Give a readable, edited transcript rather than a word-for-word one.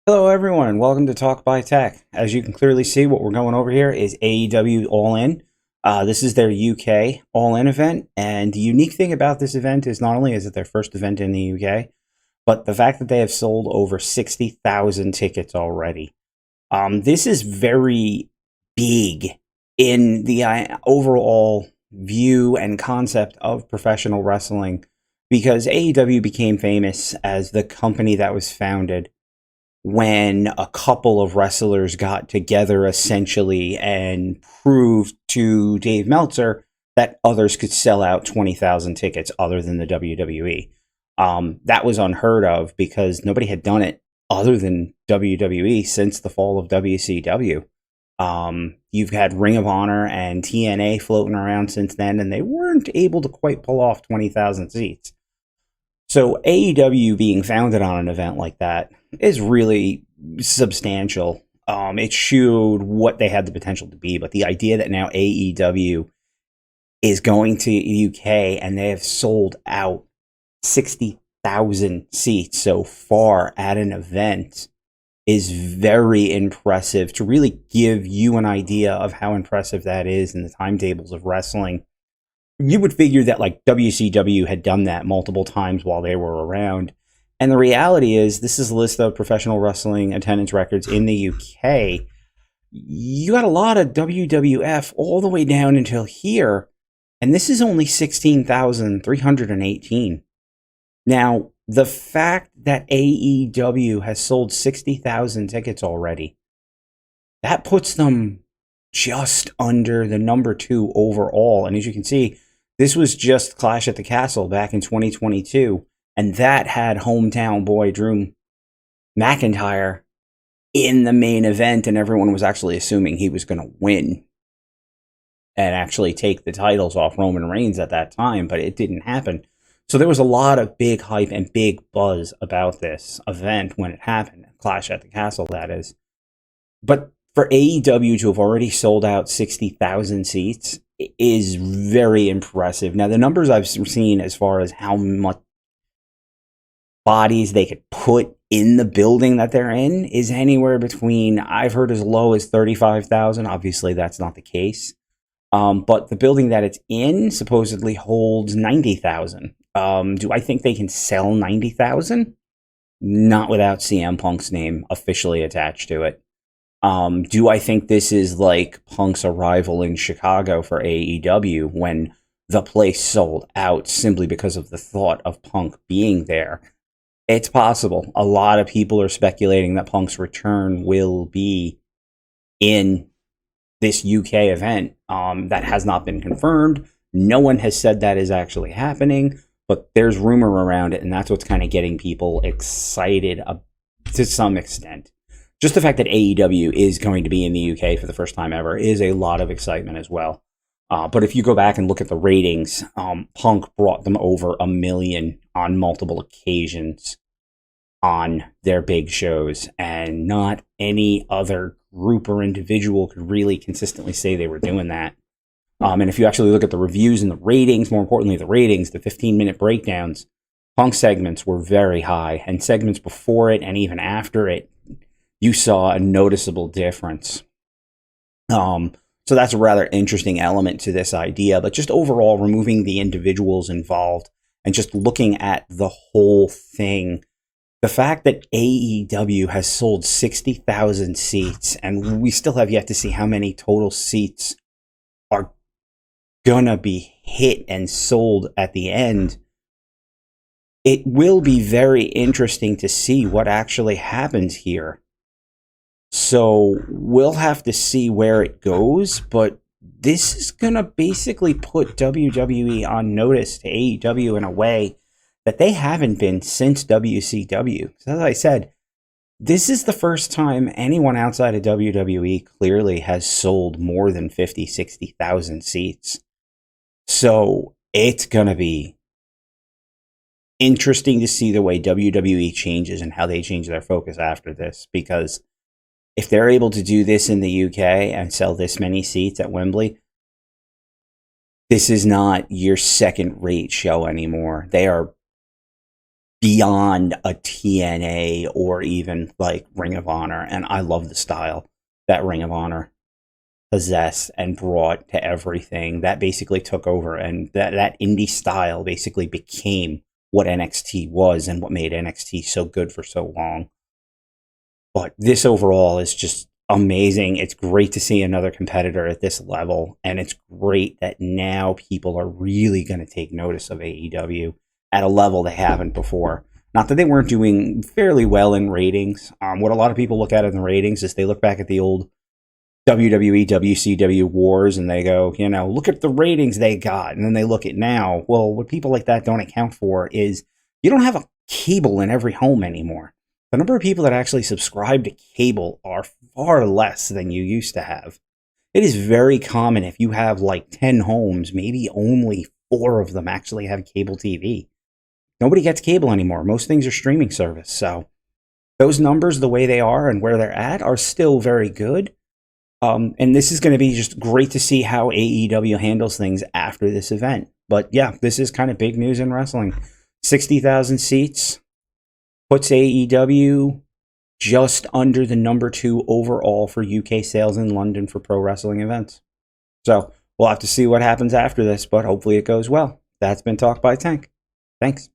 Hello, everyone, and welcome to Talk by Tech. As you can clearly see, what we're going over here is AEW All In. This is their UK All In event, and the unique thing about this event is not only is it their first event in the UK, but the fact that they have sold over 60,000 tickets already. This is very big in the overall view and concept of professional wrestling because AEW became famous as the company that was founded when a couple of wrestlers got together essentially and proved to Dave Meltzer that others could sell out 20,000 tickets other than the WWE. That was unheard of because nobody had done it other than WWE since the fall of WCW. You've had Ring of Honor and TNA floating around since then, and they weren't able to quite pull off 20,000 seats. So AEW being founded on an event like that is really substantial. It showed what they had the potential to be, but the idea that now AEW is going to UK and they have sold out 60,000 seats so far at an event is very impressive to really give you an idea of how impressive that is in the timetables of wrestling. You would figure that like WCW had done that multiple times while they were around. And the reality is, this is a list of professional wrestling attendance records in the UK. You got a lot of WWF all the way down until here, and this is only 16,318. Now, the fact that AEW has sold 60,000 tickets already, that puts them just under the number 2 overall. And as you can see, this was just Clash at the Castle back in 2022, and that had hometown boy Drew McIntyre in the main event, and everyone was actually assuming he was going to win and actually take the titles off Roman Reigns at that time, but it didn't happen. So there was a lot of big hype and big buzz about this event when it happened, Clash at the Castle, that is. But for AEW to have already sold out 60,000 seats is very impressive. Now, the numbers I've seen as far as how much bodies they could put in the building that they're in is anywhere between, I've heard as low as 35,000. Obviously, that's not the case. But the building that it's in supposedly holds 90,000. Do I think they can sell 90,000? Not without CM Punk's name officially attached to it. Do I think this is like Punk's arrival in Chicago for AEW when the place sold out simply because of the thought of Punk being there? It's possible. A lot of people are speculating that Punk's return will be in this UK event. That has not been confirmed. No one has said that is actually happening, but there's rumor around it, and that's what's kind of getting people excited to some extent. Just the fact that AEW is going to be in the UK for the first time ever is a lot of excitement as well. But if you go back and look at the ratings, Punk brought them over 1 million on multiple occasions on their big shows, and not any other group or individual could really consistently say they were doing that. And if you actually look at the reviews and the ratings, more importantly, the ratings, the 15-minute breakdowns, Punk segments were very high, and segments before it and even after it, you saw a noticeable difference. So that's a rather interesting element to this idea, but just overall removing the individuals involved and just looking at the whole thing, the fact that AEW has sold 60,000 seats, and we still have yet to see how many total seats are gonna be hit and sold at the end, it will be very interesting to see what actually happens here. So we'll have to see where it goes, but this is going to basically put WWE on notice to AEW in a way that they haven't been since WCW. So as I said, this is the first time anyone outside of WWE clearly has sold more than 50, 60,000 seats. So it's going to be interesting to see the way WWE changes and how they change their focus after this, because if they're able to do this in the UK and sell this many seats at Wembley, this is not your second-rate show anymore. They are beyond a TNA or even like Ring of Honor. And I love the style that Ring of Honor possessed and brought to everything. That basically took over, and that indie style basically became what NXT was and what made NXT so good for so long. But this overall is just amazing. It's great to see another competitor at this level, and it's great that now people are really going to take notice of AEW at a level they haven't before. Not that they weren't doing fairly well in ratings. What a lot of people look at in the ratings is they look back at the old WWE, WCW wars and they go, look at the ratings they got. And then they look at now. Well, what people like that don't account for is you don't have a cable in every home anymore. The number of people that actually subscribe to cable are far less than you used to have. It is very common if you have like 10 homes, maybe only 4 of them actually have cable TV. Nobody gets cable anymore. Most things are streaming service. So those numbers, the way they are and where they're at, are still very good. And this is going to be just great to see how AEW handles things after this event. But yeah, this is kind of big news in wrestling. 60,000 seats puts AEW just under the number 2 overall for UK sales in London for pro wrestling events. So we'll have to see what happens after this, but hopefully it goes well. That's been Talk by Tank. Thanks.